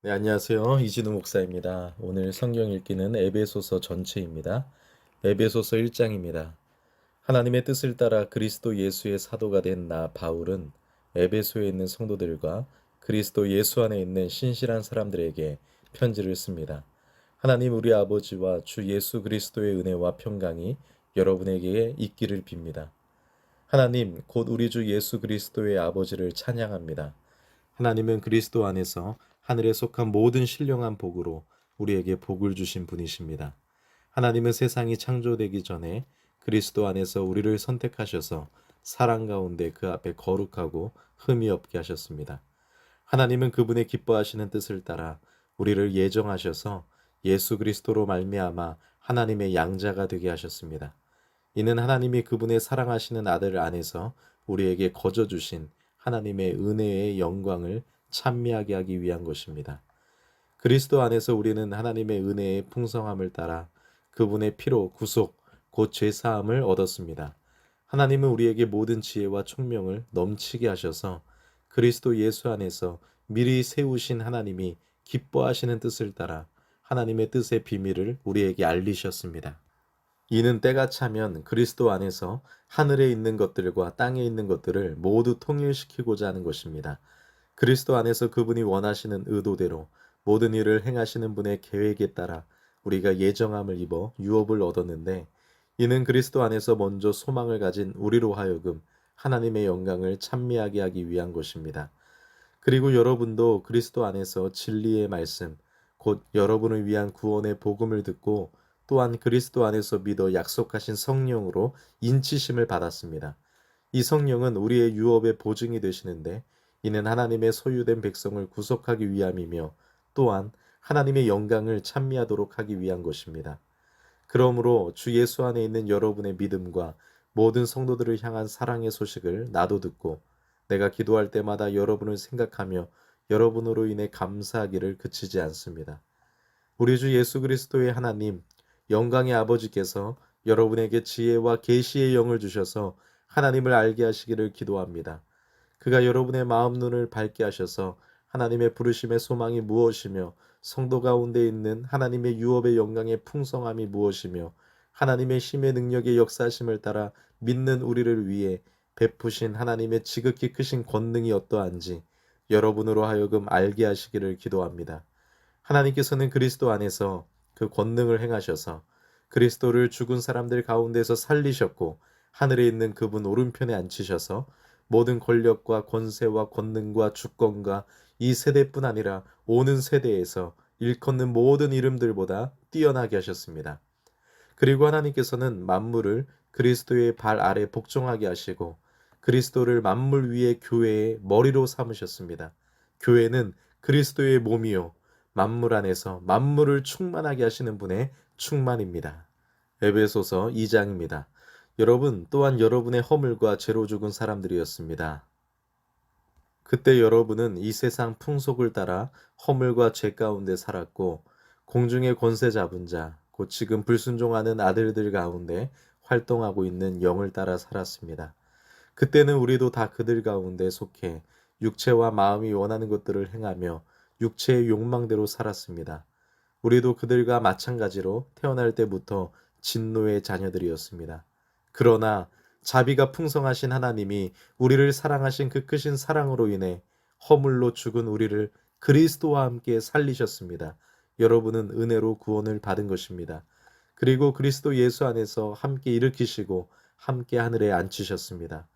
네, 안녕하세요. 이진우 목사입니다. 오늘 성경 읽기는 에베소서 전체입니다. 에베소서 1장입니다. 하나님의 뜻을 따라 그리스도 예수의 사도가 된 나 바울은 에베소에 있는 성도들과 그리스도 예수 안에 있는 신실한 사람들에게 편지를 씁니다. 하나님 우리 아버지와 주 예수 그리스도의 은혜와 평강이 여러분에게 있기를 빕니다. 하나님 곧 우리 주 예수 그리스도의 아버지를 찬양합니다. 하나님은 그리스도 안에서 하늘에 속한 모든 신령한 복으로 우리에게 복을 주신 분이십니다. 하나님은 세상이 창조되기 전에 그리스도 안에서 우리를 선택하셔서 사랑 가운데 그 앞에 거룩하고 흠이 없게 하셨습니다. 하나님은 그분의 기뻐하시는 뜻을 따라 우리를 예정하셔서 예수 그리스도로 말미암아 하나님의 양자가 되게 하셨습니다. 이는 하나님이 그분의 사랑하시는 아들 안에서 우리에게 거저 주신 하나님의 은혜의 영광을 찬미하게 하기 위한 것입니다. 그리스도 안에서 우리는 하나님의 은혜의 풍성함을 따라 그분의 피로 구속, 곧 죄사함을 얻었습니다. 하나님은 우리에게 모든 지혜와 총명을 넘치게 하셔서 그리스도 예수 안에서 미리 세우신 하나님이 기뻐하시는 뜻을 따라 하나님의 뜻의 비밀을 우리에게 알리셨습니다. 이는 때가 차면 그리스도 안에서 하늘에 있는 것들과 땅에 있는 것들을 모두 통일시키고자 하는 것입니다. 그리스도 안에서 그분이 원하시는 의도대로 모든 일을 행하시는 분의 계획에 따라 우리가 예정함을 입어 유업을 얻었는데, 이는 그리스도 안에서 먼저 소망을 가진 우리로 하여금 하나님의 영광을 찬미하게 하기 위한 것입니다. 그리고 여러분도 그리스도 안에서 진리의 말씀, 곧 여러분을 위한 구원의 복음을 듣고 또한 그리스도 안에서 믿어 약속하신 성령으로 인치심을 받았습니다. 이 성령은 우리의 유업의 보증이 되시는데, 이는 하나님의 소유된 백성을 구속하기 위함이며 또한 하나님의 영광을 찬미하도록 하기 위한 것입니다. 그러므로 주 예수 안에 있는 여러분의 믿음과 모든 성도들을 향한 사랑의 소식을 나도 듣고 내가 기도할 때마다 여러분을 생각하며 여러분으로 인해 감사하기를 그치지 않습니다. 우리 주 예수 그리스도의 하나님, 영광의 아버지께서 여러분에게 지혜와 계시의 영을 주셔서 하나님을 알게 하시기를 기도합니다. 그가 여러분의 마음 눈을 밝게 하셔서 하나님의 부르심의 소망이 무엇이며 성도 가운데 있는 하나님의 유업의 영광의 풍성함이 무엇이며 하나님의 힘의 능력의 역사심을 따라 믿는 우리를 위해 베푸신 하나님의 지극히 크신 권능이 어떠한지 여러분으로 하여금 알게 하시기를 기도합니다. 하나님께서는 그리스도 안에서 그 권능을 행하셔서 그리스도를 죽은 사람들 가운데서 살리셨고 하늘에 있는 그분 오른편에 앉히셔서 모든 권력과 권세와 권능과 주권과 이 세대뿐 아니라 오는 세대에서 일컫는 모든 이름들보다 뛰어나게 하셨습니다. 그리고 하나님께서는 만물을 그리스도의 발 아래 복종하게 하시고 그리스도를 만물 위의 교회의 머리로 삼으셨습니다. 교회는 그리스도의 몸이요 만물 안에서 만물을 충만하게 하시는 분의 충만입니다. 에베소서 2장입니다. 여러분 또한 여러분의 허물과 죄로 죽은 사람들이었습니다. 그때 여러분은 이 세상 풍속을 따라 허물과 죄 가운데 살았고 공중의 권세 잡은 자, 곧 지금 불순종하는 아들들 가운데 활동하고 있는 영을 따라 살았습니다. 그때는 우리도 다 그들 가운데 속해 육체와 마음이 원하는 것들을 행하며 육체의 욕망대로 살았습니다. 우리도 그들과 마찬가지로 태어날 때부터 진노의 자녀들이었습니다. 그러나 자비가 풍성하신 하나님이 우리를 사랑하신 그 크신 사랑으로 인해 허물로 죽은 우리를 그리스도와 함께 살리셨습니다. 여러분은 은혜로 구원을 받은 것입니다. 그리고 그리스도 예수 안에서 함께 일으키시고 함께 하늘에 앉히셨습니다.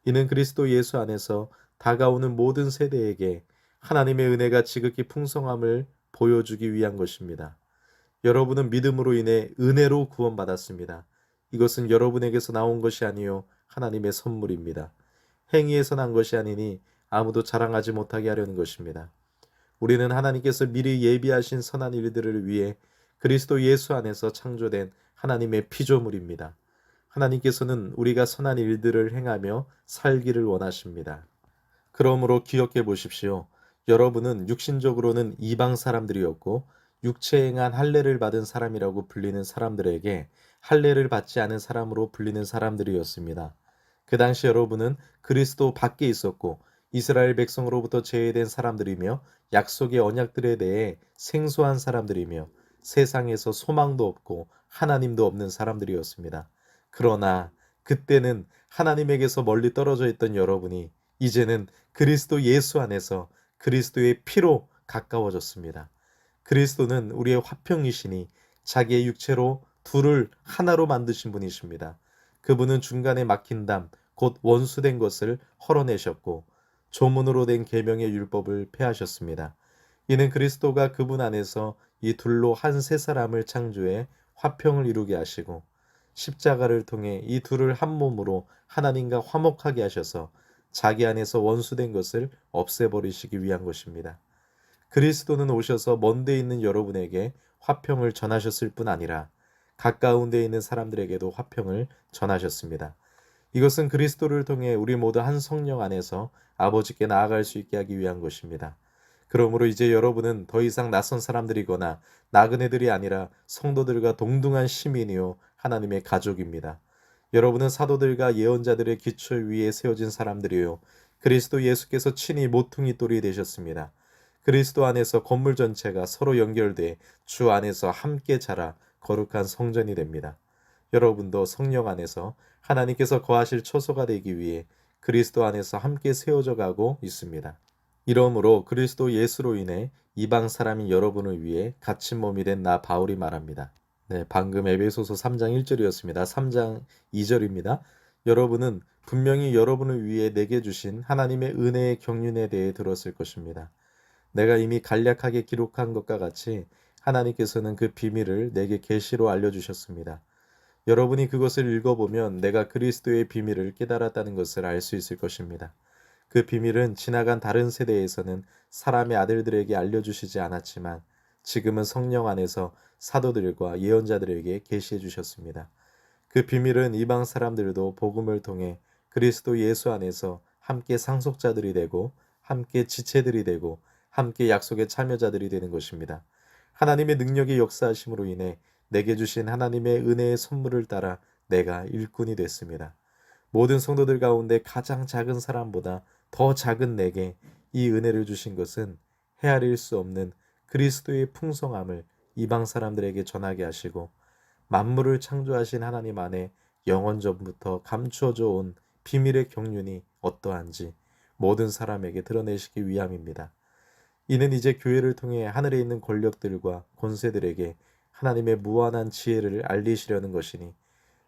이는 그리스도 예수 안에서 다가오는 모든 세대에게 하나님의 은혜가 지극히 풍성함을 보여주기 위한 것입니다. 여러분은 믿음으로 인해 은혜로 구원받았습니다. 이것은 여러분에게서 나온 것이 아니요 하나님의 선물입니다. 행위에서 난 것이 아니니 아무도 자랑하지 못하게 하려는 것입니다. 우리는 하나님께서 미리 예비하신 선한 일들을 위해 그리스도 예수 안에서 창조된 하나님의 피조물입니다. 하나님께서는 우리가 선한 일들을 행하며 살기를 원하십니다. 그러므로 기억해 보십시오. 여러분은 육신적으로는 이방 사람들이었고 육체에 행한 할례를 받은 사람이라고 불리는 사람들에게 할례를 받지 않은 사람으로 불리는 사람들이었습니다. 그 당시 여러분은 그리스도 밖에 있었고 이스라엘 백성으로부터 제외된 사람들이며 약속의 언약들에 대해 생소한 사람들이며 세상에서 소망도 없고 하나님도 없는 사람들이었습니다. 그러나 그때는 하나님에게서 멀리 떨어져 있던 여러분이 이제는 그리스도 예수 안에서 그리스도의 피로 가까워졌습니다. 그리스도는 우리의 화평이시니 자기의 육체로 둘을 하나로 만드신 분이십니다. 그분은 중간에 막힌 담, 곧 원수된 것을 헐어내셨고 조문으로 된 계명의 율법을 폐하셨습니다. 이는 그리스도가 그분 안에서 이 둘로 한 세 사람을 창조해 화평을 이루게 하시고 십자가를 통해 이 둘을 한 몸으로 하나님과 화목하게 하셔서 자기 안에서 원수된 것을 없애버리시기 위한 것입니다. 그리스도는 오셔서 먼데 있는 여러분에게 화평을 전하셨을 뿐 아니라 가까운 데 있는 사람들에게도 화평을 전하셨습니다. 이것은 그리스도를 통해 우리 모두 한 성령 안에서 아버지께 나아갈 수 있게 하기 위한 것입니다. 그러므로 이제 여러분은 더 이상 낯선 사람들이거나 나그네들이 아니라 성도들과 동등한 시민이요 하나님의 가족입니다. 여러분은 사도들과 예언자들의 기초 위에 세워진 사람들이요 그리스도 예수께서 친히 모퉁이 돌이 되셨습니다. 그리스도 안에서 건물 전체가 서로 연결돼 주 안에서 함께 자라 거룩한 성전이 됩니다. 여러분도 성령 안에서 하나님께서 거하실 처소가 되기 위해 그리스도 안에서 함께 세워져 가고 있습니다. 이러므로 그리스도 예수로 인해 이방 사람인 여러분을 위해 갇힌 몸이 된 나 바울이 말합니다. 네, 방금 에베소서 3장 1절이었습니다. 3장 2절입니다. 여러분은 분명히 여러분을 위해 내게 주신 하나님의 은혜의 경륜에 대해 들었을 것입니다. 내가 이미 간략하게 기록한 것과 같이 하나님께서는 그 비밀을 내게 계시로 알려주셨습니다. 여러분이 그것을 읽어보면 내가 그리스도의 비밀을 깨달았다는 것을 알 수 있을 것입니다. 그 비밀은 지나간 다른 세대에서는 사람의 아들들에게 알려주시지 않았지만 지금은 성령 안에서 사도들과 예언자들에게 계시해 주셨습니다. 그 비밀은 이방 사람들도 복음을 통해 그리스도 예수 안에서 함께 상속자들이 되고 함께 지체들이 되고 함께 약속의 참여자들이 되는 것입니다. 하나님의 능력의 역사하심으로 인해 내게 주신 하나님의 은혜의 선물을 따라 내가 일꾼이 됐습니다. 모든 성도들 가운데 가장 작은 사람보다 더 작은 내게 이 은혜를 주신 것은 헤아릴 수 없는 그리스도의 풍성함을 이방 사람들에게 전하게 하시고 만물을 창조하신 하나님 안에 영원전부터 감추어져 온 비밀의 경륜이 어떠한지 모든 사람에게 드러내시기 위함입니다. 이는 이제 교회를 통해 하늘에 있는 권력들과 권세들에게 하나님의 무한한 지혜를 알리시려는 것이니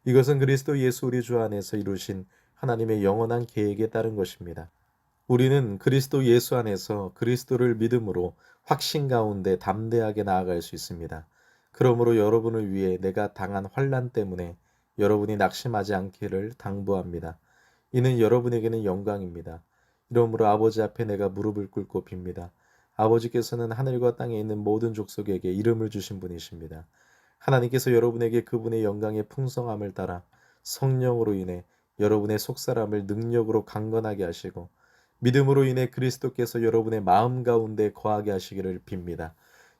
이것은 그리스도 예수 우리 주 안에서 이루신 하나님의 영원한 계획에 따른 것입니다. 우리는 그리스도 예수 안에서 그리스도를 믿음으로 확신 가운데 담대하게 나아갈 수 있습니다. 그러므로 여러분을 위해 내가 당한 환난 때문에 여러분이 낙심하지 않기를 당부합니다. 이는 여러분에게는 영광입니다. 이러므로 아버지 앞에 내가 무릎을 꿇고 빕니다. 아버지께서는 하늘과 땅에 있는 모든 족속에게 이름을 주신 분이십니다. 하나님께서 여러분에게 그분의 영광의 풍성함을 따라 성령으로 인해 여러분의 속사람을 능력으로 강건하게 하시고 믿음으로 인해 그리스도께서 여러분의 마음 가운데 거하게 하시기를 빕니다.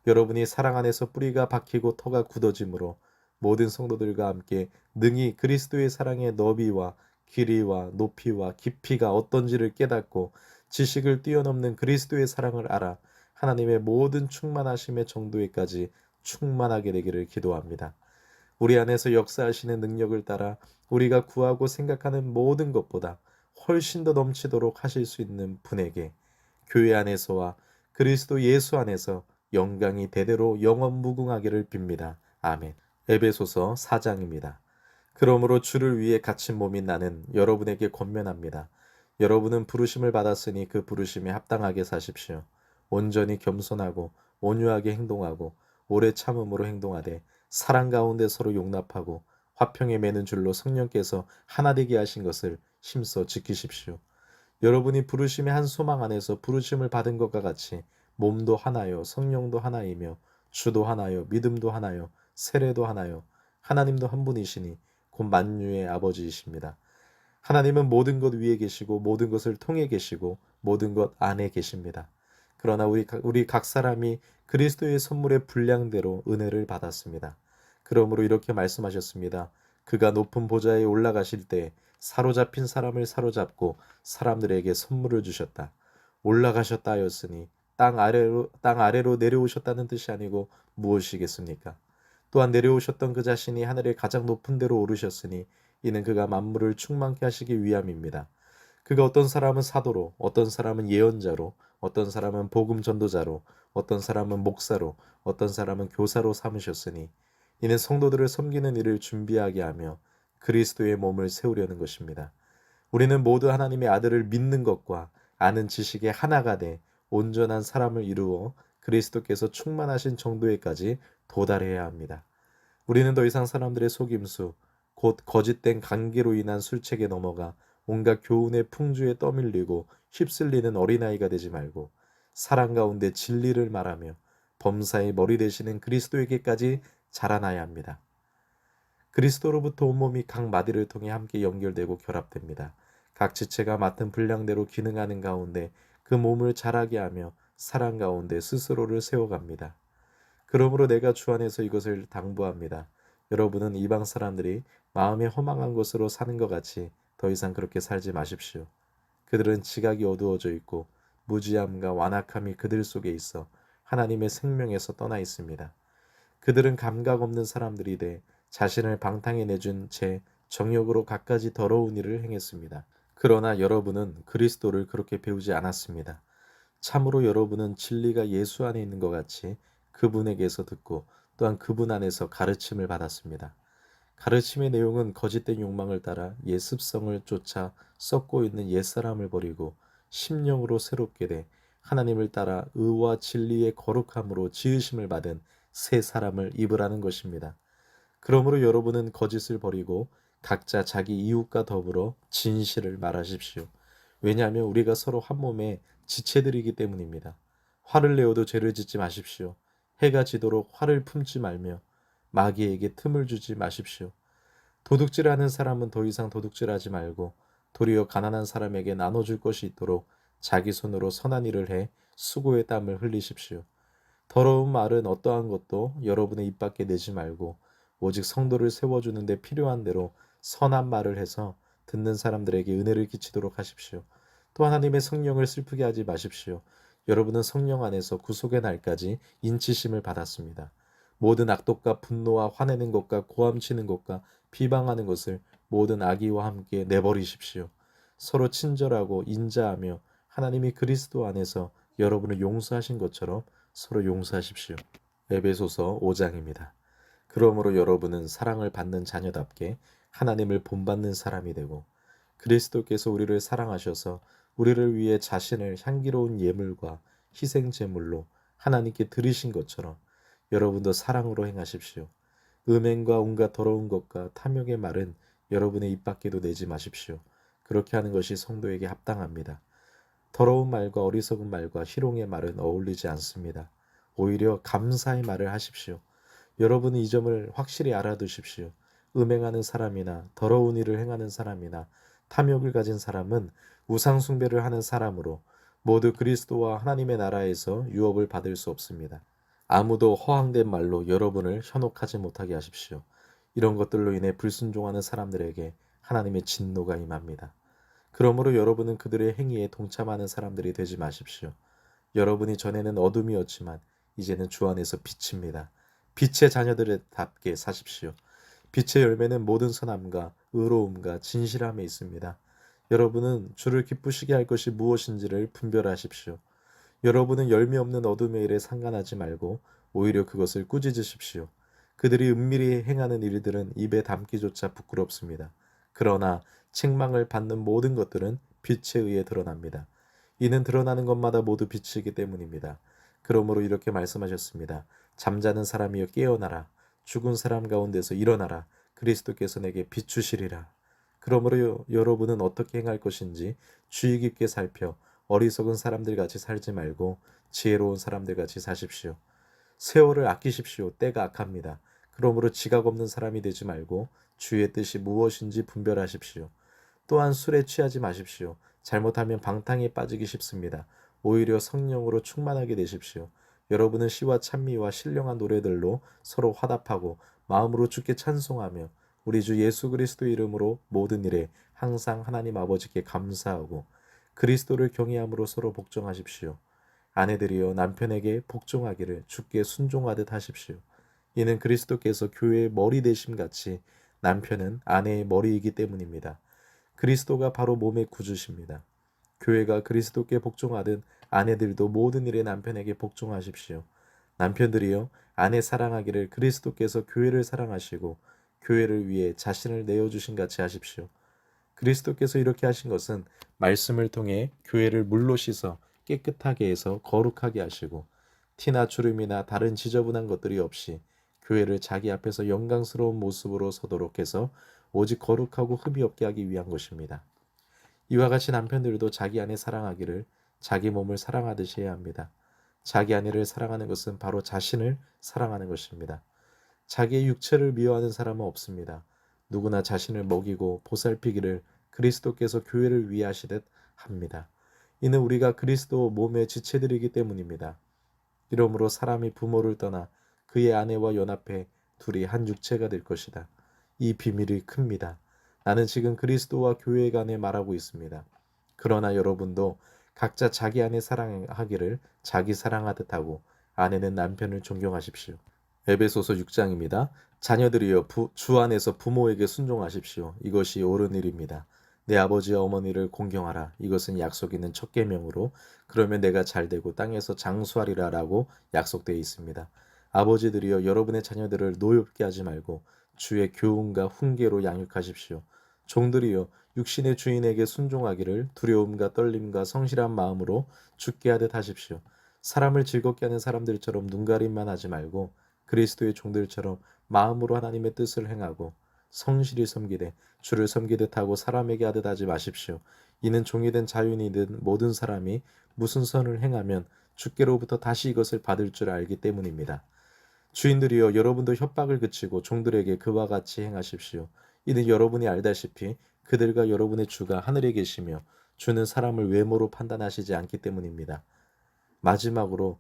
여러분이 사랑 안에서 뿌리가 박히고 터가 굳어짐으로 모든 성도들과 함께 능히 그리스도의 사랑의 너비와 길이와 높이와 깊이가 어떤지를 깨닫고 지식을 뛰어넘는 그리스도의 사랑을 알아 하나님의 모든 충만하심의 정도에까지 충만하게 되기를 기도합니다. 우리 안에서 역사하시는 능력을 따라 우리가 구하고 생각하는 모든 것보다 훨씬 더 넘치도록 하실 수 있는 분에게 교회 안에서와 그리스도 예수 안에서 영광이 대대로 영원무궁하기를 빕니다. 아멘. 에베소서 4장입니다. 그러므로 주를 위해 갇힌 몸인 나는 여러분에게 권면합니다. 여러분은 부르심을 받았으니 그 부르심에 합당하게 사십시오. 온전히 겸손하고 온유하게 행동하고 오래 참음으로 행동하되 사랑 가운데 서로 용납하고 화평에 매는 줄로 성령께서 하나 되게 하신 것을 힘써 지키십시오. 여러분이 부르심의 한 소망 안에서 부르심을 받은 것과 같이 몸도 하나요 성령도 하나이며 주도 하나요 믿음도 하나요 세례도 하나요 하나님도 한 분이시니 곧 만유의 아버지이십니다. 하나님은 모든 것 위에 계시고 모든 것을 통해 계시고 모든 것 안에 계십니다. 그러나 우리 각 사람이 그리스도의 선물의 분량대로 은혜를 받았습니다. 그러므로 이렇게 말씀하셨습니다. 그가 높은 보좌에 올라가실 때 사로잡힌 사람을 사로잡고 사람들에게 선물을 주셨다. 올라가셨다 하였으니 땅 아래로 내려오셨다는 뜻이 아니고 무엇이겠습니까? 또한 내려오셨던 그 자신이 하늘의 가장 높은 데로 오르셨으니 이는 그가 만물을 충만케 하시기 위함입니다. 그가 어떤 사람은 사도로, 어떤 사람은 예언자로, 어떤 사람은 복음 전도자로, 어떤 사람은 목사로, 어떤 사람은 교사로 삼으셨으니 이는 성도들을 섬기는 일을 준비하게 하며 그리스도의 몸을 세우려는 것입니다. 우리는 모두 하나님의 아들을 믿는 것과 아는 지식의 하나가 돼 온전한 사람을 이루어 그리스도께서 충만하신 정도에까지 도달해야 합니다. 우리는 더 이상 사람들의 속임수, 곧 거짓된 관계로 인한 술책에 넘어가 온갖 교훈의 풍주에 떠밀리고 휩쓸리는 어린아이가 되지 말고 사랑 가운데 진리를 말하며 범사의 머리 되시는 그리스도에게까지 자라나야 합니다. 그리스도로부터 온몸이 각 마디를 통해 함께 연결되고 결합됩니다. 각 지체가 맡은 분량대로 기능하는 가운데 그 몸을 자라게 하며 사랑 가운데 스스로를 세워갑니다. 그러므로 내가 주 안에서 이것을 당부합니다. 여러분은 이방 사람들이 마음에 허망한 것으로 사는 것 같이 더 이상 그렇게 살지 마십시오. 그들은 지각이 어두워져 있고 무지함과 완악함이 그들 속에 있어 하나님의 생명에서 떠나 있습니다. 그들은 감각 없는 사람들이 돼 자신을 방탕에 내준 채 정욕으로 갖가지 더러운 일을 행했습니다. 그러나 여러분은 그리스도를 그렇게 배우지 않았습니다. 참으로 여러분은 진리가 예수 안에 있는 것 같이 그분에게서 듣고 또한 그분 안에서 가르침을 받았습니다. 가르침의 내용은 거짓된 욕망을 따라 옛 습성을 쫓아 썩고 있는 옛사람을 버리고 심령으로 새롭게 돼 하나님을 따라 의와 진리의 거룩함으로 지으심을 받은 새 사람을 입으라는 것입니다. 그러므로 여러분은 거짓을 버리고 각자 자기 이웃과 더불어 진실을 말하십시오. 왜냐하면 우리가 서로 한 몸의 지체들이기 때문입니다. 화를 내어도 죄를 짓지 마십시오. 해가 지도록 화를 품지 말며 마귀에게 틈을 주지 마십시오. 도둑질하는 사람은 더 이상 도둑질하지 말고 도리어 가난한 사람에게 나눠줄 것이 있도록 자기 손으로 선한 일을 해 수고의 땀을 흘리십시오. 더러운 말은 어떠한 것도 여러분의 입 밖에 내지 말고 오직 성도를 세워주는 데 필요한 대로 선한 말을 해서 듣는 사람들에게 은혜를 끼치도록 하십시오. 또 하나님의 성령을 슬프게 하지 마십시오. 여러분은 성령 안에서 구속의 날까지 인치심을 받았습니다. 모든 악독과 분노와 화내는 것과 고함치는 것과 비방하는 것을 모든 악의와 함께 내버리십시오. 서로 친절하고 인자하며 하나님이 그리스도 안에서 여러분을 용서하신 것처럼 서로 용서하십시오. 에베소서 5장입니다. 그러므로 여러분은 사랑을 받는 자녀답게 하나님을 본받는 사람이 되고 그리스도께서 우리를 사랑하셔서 우리를 위해 자신을 향기로운 예물과 희생 제물로 하나님께 드리신 것처럼 여러분도 사랑으로 행하십시오. 음행과 온갖 더러운 것과 탐욕의 말은 여러분의 입 밖에도 내지 마십시오. 그렇게 하는 것이 성도에게 합당합니다. 더러운 말과 어리석은 말과 희롱의 말은 어울리지 않습니다. 오히려 감사의 말을 하십시오. 여러분은 이 점을 확실히 알아두십시오. 음행하는 사람이나 더러운 일을 행하는 사람이나 탐욕을 가진 사람은 우상 숭배를 하는 사람으로 모두 그리스도와 하나님의 나라에서 유업을 받을 수 없습니다. 아무도 허황된 말로 여러분을 현혹하지 못하게 하십시오. 이런 것들로 인해 불순종하는 사람들에게 하나님의 진노가 임합니다. 그러므로 여러분은 그들의 행위에 동참하는 사람들이 되지 마십시오. 여러분이 전에는 어둠이었지만 이제는 주 안에서 빛입니다. 빛의 자녀들답게 사십시오. 빛의 열매는 모든 선함과 의로움과 진실함에 있습니다. 여러분은 주를 기쁘시게 할 것이 무엇인지를 분별하십시오. 여러분은 열매 없는 어둠의 일에 상관하지 말고 오히려 그것을 꾸짖으십시오. 그들이 은밀히 행하는 일들은 입에 담기조차 부끄럽습니다. 그러나 책망을 받는 모든 것들은 빛에 의해 드러납니다. 이는 드러나는 것마다 모두 빛이기 때문입니다. 그러므로 이렇게 말씀하셨습니다. 잠자는 사람이여 깨어나라. 죽은 사람 가운데서 일어나라. 그리스도께서 내게 비추시리라. 그러므로 여러분은 어떻게 행할 것인지 주의 깊게 살펴 어리석은 사람들 같이 살지 말고 지혜로운 사람들 같이 사십시오. 세월을 아끼십시오. 때가 악합니다. 그러므로 지각 없는 사람이 되지 말고 주의 뜻이 무엇인지 분별하십시오. 또한 술에 취하지 마십시오. 잘못하면 방탕에 빠지기 쉽습니다. 오히려 성령으로 충만하게 되십시오. 여러분은 시와 찬미와 신령한 노래들로 서로 화답하고 마음으로 주께 찬송하며 우리 주 예수 그리스도 이름으로 모든 일에 항상 하나님 아버지께 감사하고 그리스도를 경외함으로 서로 복종하십시오. 아내들이여 남편에게 복종하기를 주께 순종하듯 하십시오. 이는 그리스도께서 교회의 머리 되심 같이 남편은 아내의 머리이기 때문입니다. 그리스도가 바로 몸의 구주십니다. 교회가 그리스도께 복종하듯 아내들도 모든 일에 남편에게 복종하십시오. 남편들이여 아내 사랑하기를 그리스도께서 교회를 사랑하시고 교회를 위해 자신을 내어주신 같이 하십시오. 그리스도께서 이렇게 하신 것은 말씀을 통해 교회를 물로 씻어 깨끗하게 해서 거룩하게 하시고 티나 주름이나 다른 지저분한 것들이 없이 교회를 자기 앞에서 영광스러운 모습으로 서도록 해서 오직 거룩하고 흠이 없게 하기 위한 것입니다. 이와 같이 남편들도 자기 아내 사랑하기를 자기 몸을 사랑하듯이 해야 합니다. 자기 아내를 사랑하는 것은 바로 자신을 사랑하는 것입니다. 자기의 육체를 미워하는 사람은 없습니다. 누구나 자신을 먹이고 보살피기를 그리스도께서 교회를 위해 하시듯 합니다. 이는 우리가 그리스도 몸의 지체들이기 때문입니다. 이러므로 사람이 부모를 떠나 그의 아내와 연합해 둘이 한 육체가 될 것이다. 이 비밀이 큽니다. 나는 지금 그리스도와 교회 간에 말하고 있습니다. 그러나 여러분도 각자 자기 아내 사랑하기를 자기 사랑하듯 하고 아내는 남편을 존경하십시오. 에베소서 6장입니다. 자녀들이여 주 안에서 부모에게 순종하십시오. 이것이 옳은 일입니다. 내 아버지와 어머니를 공경하라. 이것은 약속 있는 첫 계명으로 그러면 내가 잘되고 땅에서 장수하리라라고 약속되어 있습니다. 아버지들이여 여러분의 자녀들을 노엽게 하지 말고 주의 교훈과 훈계로 양육하십시오. 종들이여 육신의 주인에게 순종하기를 두려움과 떨림과 성실한 마음으로 죽게 하듯 하십시오. 사람을 즐겁게 하는 사람들처럼 눈가림만 하지 말고 그리스도의 종들처럼 마음으로 하나님의 뜻을 행하고 성실히 섬기되 주를 섬기듯 하고 사람에게 하듯 하지 마십시오. 이는 종이든 자유인이든 모든 사람이 무슨 선을 행하면 주께로부터 다시 이것을 받을 줄 알기 때문입니다. 주인들이여 여러분도 협박을 그치고 종들에게 그와 같이 행하십시오. 이는 여러분이 알다시피 그들과 여러분의 주가 하늘에 계시며 주는 사람을 외모로 판단하시지 않기 때문입니다. 마지막으로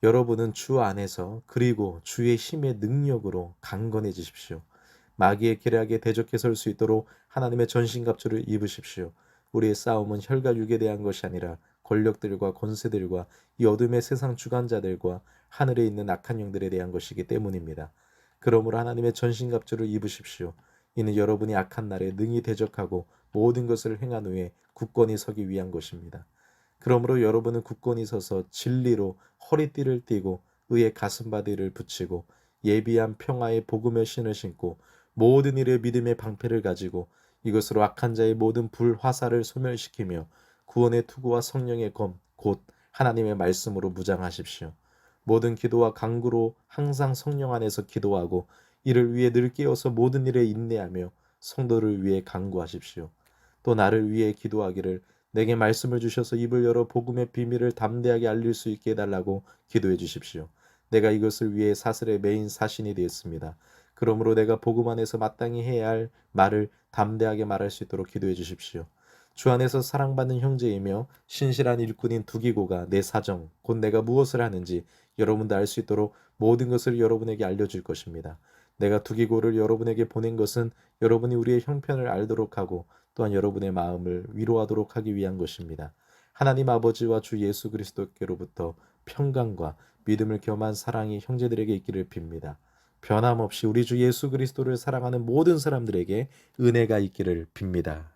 여러분은 주 안에서 그리고 주의 힘의 능력으로 강건해지십시오. 마귀의 계략에 대적해 설 수 있도록 하나님의 전신갑주를 입으십시오. 우리의 싸움은 혈과 육에 대한 것이 아니라 권력들과 권세들과 이 어둠의 세상 주관자들과 하늘에 있는 악한 영들에 대한 것이기 때문입니다. 그러므로 하나님의 전신갑주를 입으십시오. 이는 여러분이 악한 날에 능히 대적하고 모든 것을 행한 후에 굳건히 서기 위한 것입니다. 그러므로 여러분은 굳건히 서서 진리로 허리띠를 띠고 의의 가슴바디를 붙이고 예비한 평화의 복음의 신을 신고 모든 일에 믿음의 방패를 가지고 이것으로 악한 자의 모든 불화살을 소멸시키며 구원의 투구와 성령의 검 곧 하나님의 말씀으로 무장하십시오. 모든 기도와 간구로 항상 성령 안에서 기도하고 이를 위해 늘 깨어서 모든 일에 인내하며 성도를 위해 간구하십시오. 또 나를 위해 기도하기를 내게 말씀을 주셔서 입을 열어 복음의 비밀을 담대하게 알릴 수 있게 해달라고 기도해 주십시오. 내가 이것을 위해 사슬의 메인 사신이 되었습니다. 그러므로 내가 복음 안에서 마땅히 해야 할 말을 담대하게 말할 수 있도록 기도해 주십시오. 주 안에서 사랑받는 형제이며 신실한 일꾼인 두기고가 내 사정, 곧 내가 무엇을 하는지 여러분도 알 수 있도록 모든 것을 여러분에게 알려줄 것입니다. 내가 두기고를 여러분에게 보낸 것은 여러분이 우리의 형편을 알도록 하고 또한 여러분의 마음을 위로하도록 하기 위한 것입니다. 하나님 아버지와 주 예수 그리스도께로부터 평강과 믿음을 겸한 사랑이 형제들에게 있기를 빕니다. 변함없이 우리 주 예수 그리스도를 사랑하는 모든 사람들에게 은혜가 있기를 빕니다.